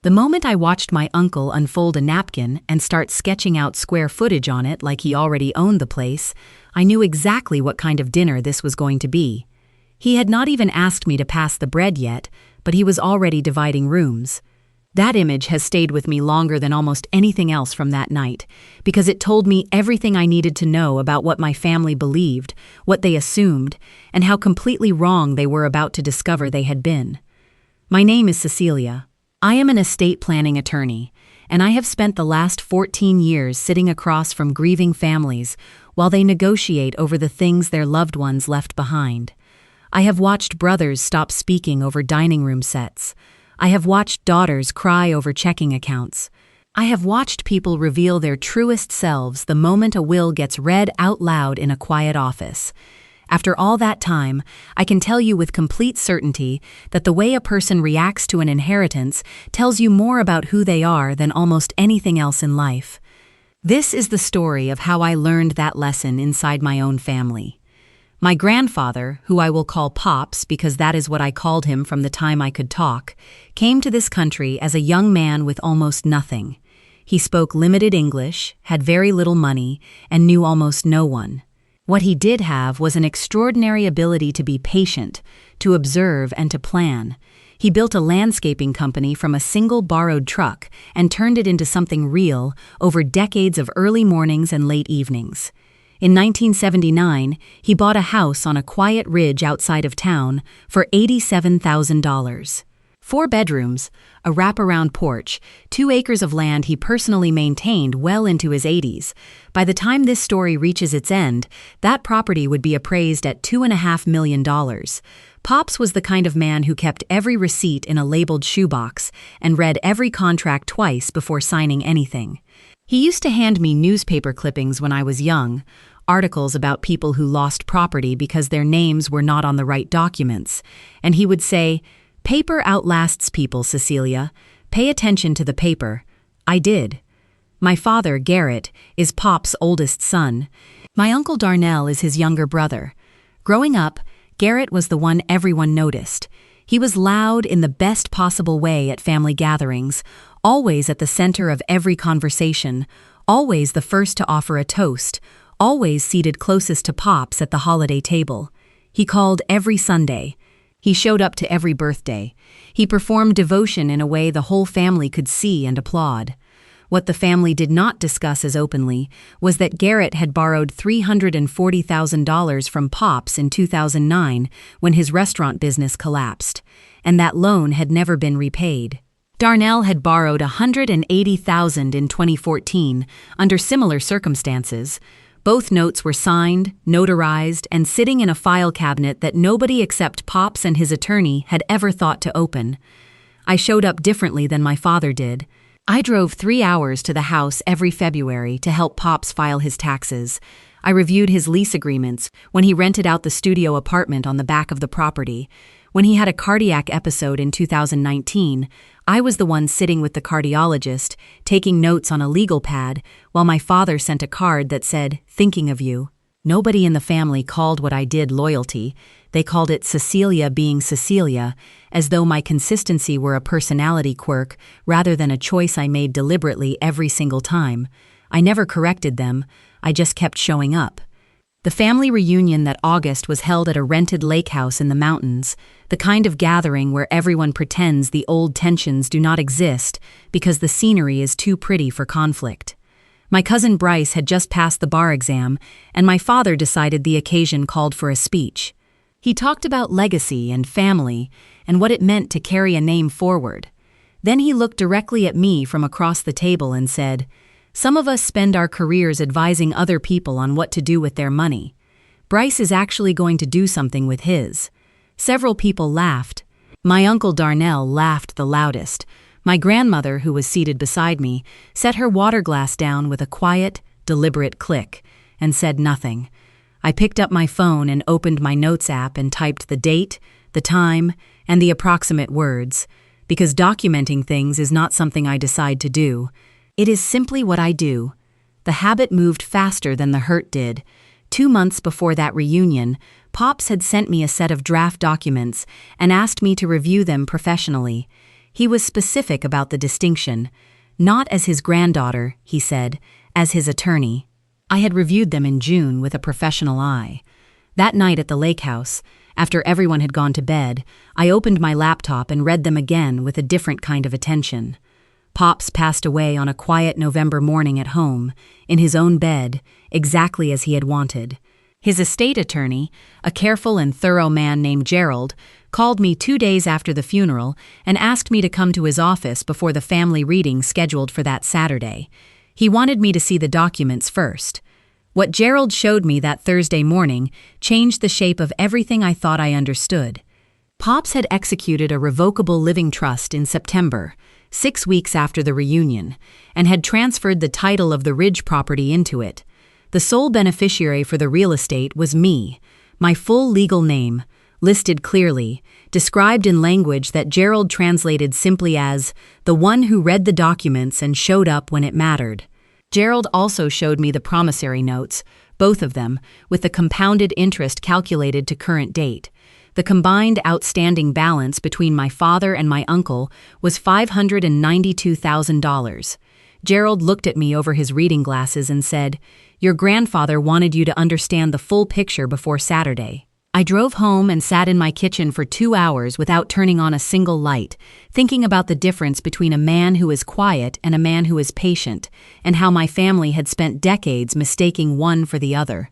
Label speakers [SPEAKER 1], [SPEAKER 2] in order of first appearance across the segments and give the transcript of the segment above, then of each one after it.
[SPEAKER 1] The moment I watched my uncle unfold a napkin and start sketching out square footage on it like he already owned the place, I knew exactly what kind of dinner this was going to be. He had not even asked me to pass the bread yet, but he was already dividing rooms. That image has stayed with me longer than almost anything else from that night, because it told me everything I needed to know about what my family believed, what they assumed, and how completely wrong they were about to discover they had been. My name is Cecelia. I am an estate planning attorney, and I have spent the last 14 years sitting across from grieving families while they negotiate over the things their loved ones left behind. I have watched brothers stop speaking over dining room sets. I have watched daughters cry over checking accounts. I have watched people reveal their truest selves the moment a will gets read out loud in a quiet office. After all that time, I can tell you with complete certainty that the way a person reacts to an inheritance tells you more about who they are than almost anything else in life. This is the story of how I learned that lesson inside my own family. My grandfather, who I will call Pops because that is what I called him from the time I could talk, came to this country as a young man with almost nothing. He spoke limited English, had very little money, and knew almost no one. What he did have was an extraordinary ability to be patient, to observe and to plan. He built a landscaping company from a single borrowed truck and turned it into something real over decades of early mornings and late evenings. In 1979, he bought a house on a quiet ridge outside of town for $87,000. 4 bedrooms, a wraparound porch, 2 acres of land he personally maintained well into his 80s. By the time this story reaches its end, that property would be appraised at $2.5 million. Pops was the kind of man who kept every receipt in a labeled shoebox and read every contract twice before signing anything. He used to hand me newspaper clippings when I was young, articles about people who lost property because their names were not on the right documents, and he would say, "Paper outlasts people, Cecelia. Pay attention to the paper." I did. My father, Garrett, is Pop's oldest son. My uncle Darnell is his younger brother. Growing up, Garrett was the one everyone noticed. He was loud in the best possible way at family gatherings, always at the center of every conversation, always the first to offer a toast, always seated closest to Pops at the holiday table. He called every Sunday. He showed up to every birthday. He performed devotion in a way the whole family could see and applaud. What the family did not discuss as openly was that Garrett had borrowed $340,000 from Pops in 2009 when his restaurant business collapsed, and that loan had never been repaid. Darnell had borrowed $180,000 in 2014 under similar circumstances. Both notes were signed, notarized, and sitting in a file cabinet that nobody except Pops and his attorney had ever thought to open. I showed up differently than my father did. I drove 3 hours to the house every February to help Pops file his taxes. I reviewed his lease agreements when he rented out the studio apartment on the back of the property. When he had a cardiac episode in 2019, I was the one sitting with the cardiologist, taking notes on a legal pad, while my father sent a card that said, "Thinking of you." Nobody in the family called what I did loyalty. They called it Cecelia being Cecelia, as though my consistency were a personality quirk rather than a choice I made deliberately every single time. I never corrected them, I just kept showing up. The family reunion that August was held at a rented lake house in the mountains, the kind of gathering where everyone pretends the old tensions do not exist because the scenery is too pretty for conflict. My cousin Bryce had just passed the bar exam, and my father decided the occasion called for a speech. He talked about legacy and family and what it meant to carry a name forward. Then he looked directly at me from across the table and said, "Some of us spend our careers advising other people on what to do with their money. Bryce is actually going to do something with his." Several people laughed. My uncle Darnell laughed the loudest. My grandmother, who was seated beside me, set her water glass down with a quiet, deliberate click and said nothing. I picked up my phone and opened my notes app and typed the date, the time, and the approximate words, because documenting things is not something I decide to do. It is simply what I do. The habit moved faster than the hurt did. 2 months before that reunion, Pops had sent me a set of draft documents and asked me to review them professionally. He was specific about the distinction. Not as his granddaughter, he said, as his attorney. I had reviewed them in June with a professional eye. That night at the lake house, after everyone had gone to bed, I opened my laptop and read them again with a different kind of attention. Pops passed away on a quiet November morning at home, in his own bed, exactly as he had wanted. His estate attorney, a careful and thorough man named Gerald, called me 2 days after the funeral and asked me to come to his office before the family reading scheduled for that Saturday. He wanted me to see the documents first. What Gerald showed me that Thursday morning changed the shape of everything I thought I understood. Pops had executed a revocable living trust in September, 6 weeks after the reunion, and had transferred the title of the Ridge property into it. The sole beneficiary for the real estate was me, my full legal name, listed clearly, described in language that Gerald translated simply as the one who read the documents and showed up when it mattered. Gerald also showed me the promissory notes, both of them, with the compounded interest calculated to current date. The combined outstanding balance between my father and my uncle was $592,000. Gerald looked at me over his reading glasses and said, "Your grandfather wanted you to understand the full picture before Saturday." I drove home and sat in my kitchen for 2 hours without turning on a single light, thinking about the difference between a man who is quiet and a man who is patient, and how my family had spent decades mistaking one for the other.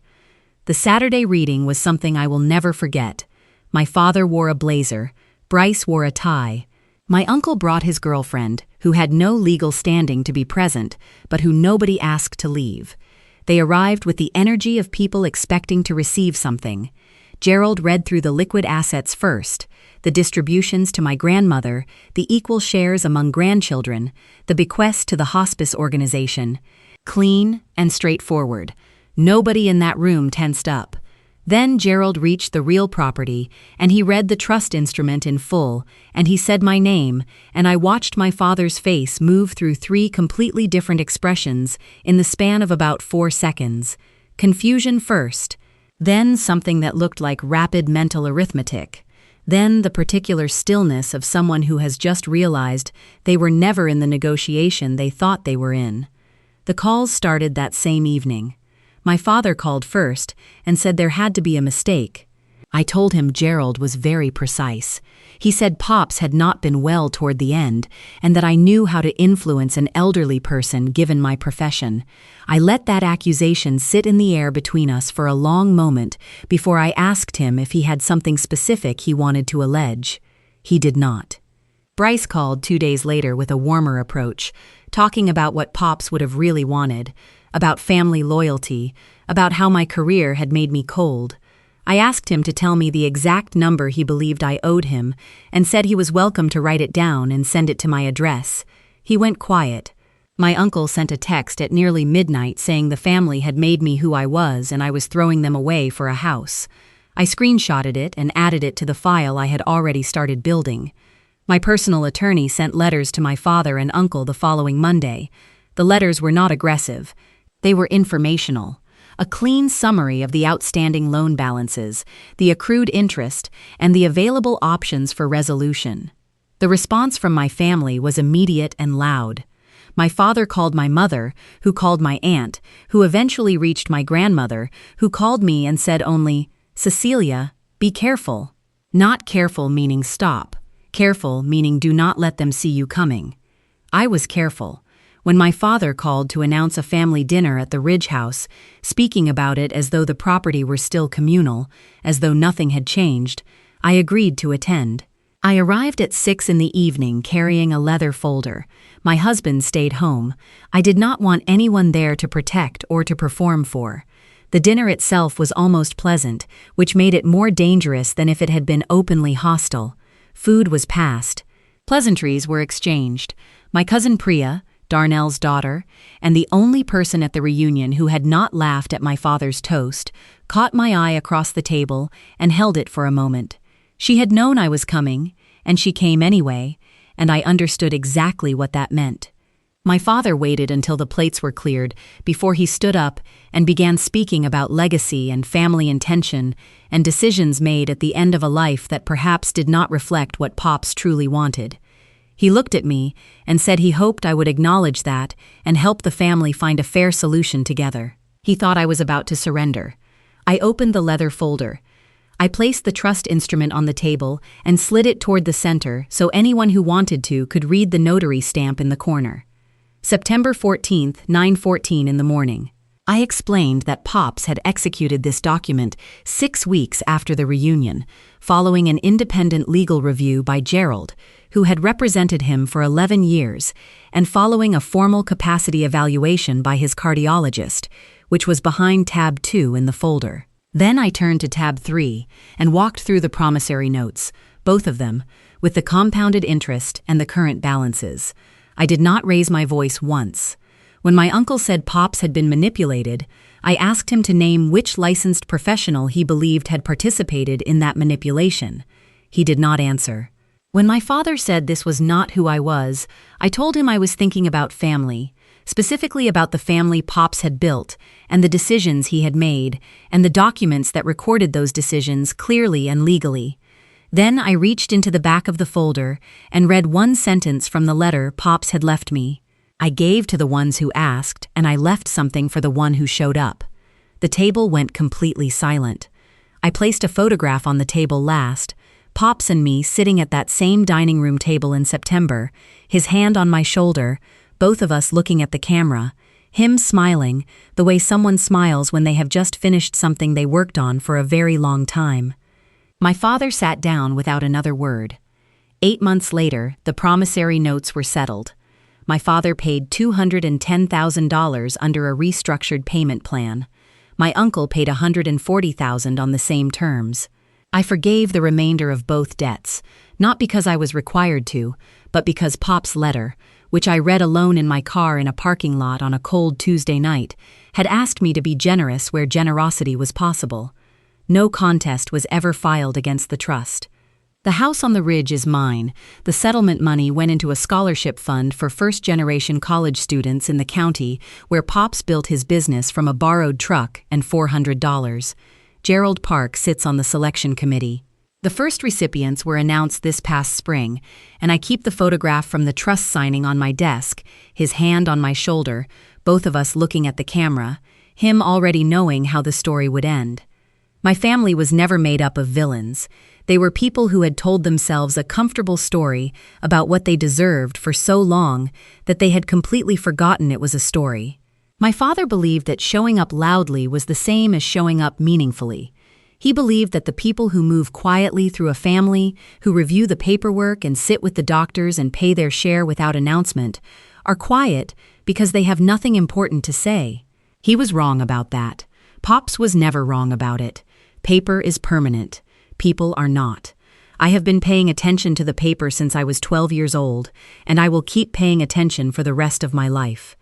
[SPEAKER 1] The Saturday reading was something I will never forget. My father wore a blazer, Bryce wore a tie. My uncle brought his girlfriend, who had no legal standing to be present, but who nobody asked to leave. They arrived with the energy of people expecting to receive something. Gerald read through the liquid assets first, the distributions to my grandmother, the equal shares among grandchildren, the bequest to the hospice organization. Clean and straightforward. Nobody in that room tensed up. Then Gerald reached the real property, and he read the trust instrument in full, and he said my name, and I watched my father's face move through 3 completely different expressions in the span of about 4 seconds. Confusion first, then something that looked like rapid mental arithmetic, then the particular stillness of someone who has just realized they were never in the negotiation they thought they were in. The calls started that same evening. My father called first and said there had to be a mistake. I told him Gerald was very precise. He said Pops had not been well toward the end, and that I knew how to influence an elderly person given my profession. I let that accusation sit in the air between us for a long moment before I asked him if he had something specific he wanted to allege. He did not. Bryce called 2 days later with a warmer approach, talking about what Pops would have really wanted, about family loyalty, about how my career had made me cold. I asked him to tell me the exact number he believed I owed him, and said he was welcome to write it down and send it to my address. He went quiet. My uncle sent a text at nearly midnight saying the family had made me who I was and I was throwing them away for a house. I screenshotted it and added it to the file I had already started building. My personal attorney sent letters to my father and uncle the following Monday. The letters were not aggressive. They were informational. A clean summary of the outstanding loan balances, the accrued interest, and the available options for resolution. The response from my family was immediate and loud. My father called my mother, who called my aunt, who eventually reached my grandmother, who called me and said only, "Cecelia, be careful." Not careful meaning stop. Careful meaning do not let them see you coming. I was careful. When my father called to announce a family dinner at the Ridge House, speaking about it as though the property were still communal, as though nothing had changed, I agreed to attend. I arrived at 6 in the evening carrying a leather folder. My husband stayed home. I did not want anyone there to protect or to perform for. The dinner itself was almost pleasant, which made it more dangerous than if it had been openly hostile. Food was passed. Pleasantries were exchanged. My cousin Priya, Darnell's daughter, and the only person at the reunion who had not laughed at my father's toast, caught my eye across the table and held it for a moment. She had known I was coming, and she came anyway, and I understood exactly what that meant. My father waited until the plates were cleared before he stood up and began speaking about legacy and family intention and decisions made at the end of a life that perhaps did not reflect what Pops truly wanted. He looked at me and said he hoped I would acknowledge that and help the family find a fair solution together. He thought I was about to surrender. I opened the leather folder. I placed the trust instrument on the table and slid it toward the center so anyone who wanted to could read the notary stamp in the corner. September 14th, 9:14 in the morning. I explained that Pops had executed this document 6 weeks after the reunion, following an independent legal review by Gerald, who had represented him for 11 years, and following a formal capacity evaluation by his cardiologist, which was behind tab 2 in the folder. Then I turned to tab 3 and walked through the promissory notes, both of them, with the compounded interest and the current balances. I did not raise my voice once. When my uncle said Pops had been manipulated, I asked him to name which licensed professional he believed had participated in that manipulation. He did not answer. When my father said this was not who I was, I told him I was thinking about family, specifically about the family Pops had built, and the decisions he had made, and the documents that recorded those decisions clearly and legally. Then I reached into the back of the folder and read one sentence from the letter Pops had left me. I gave to the ones who asked, and I left something for the one who showed up. The table went completely silent. I placed a photograph on the table last, Pops and me sitting at that same dining room table in September, his hand on my shoulder, both of us looking at the camera, him smiling, the way someone smiles when they have just finished something they worked on for a very long time. My father sat down without another word. 8 months later, the promissory notes were settled. My father paid $210,000 under a restructured payment plan. My uncle paid $140,000 on the same terms. I forgave the remainder of both debts, not because I was required to, but because Pop's letter, which I read alone in my car in a parking lot on a cold Tuesday night, had asked me to be generous where generosity was possible. No contest was ever filed against the trust. The house on the ridge is mine. The settlement money went into a scholarship fund for first-generation college students in the county where Pops built his business from a borrowed truck and $400. Gerald Park sits on the selection committee. The first recipients were announced this past spring, and I keep the photograph from the trust signing on my desk, his hand on my shoulder, both of us looking at the camera, him already knowing how the story would end. My family was never made up of villains. They were people who had told themselves a comfortable story about what they deserved for so long that they had completely forgotten it was a story. My father believed that showing up loudly was the same as showing up meaningfully. He believed that the people who move quietly through a family, who review the paperwork and sit with the doctors and pay their share without announcement, are quiet because they have nothing important to say. He was wrong about that. Pops was never wrong about it. Paper is permanent. People are not. I have been paying attention to the paper since I was 12 years old, and I will keep paying attention for the rest of my life.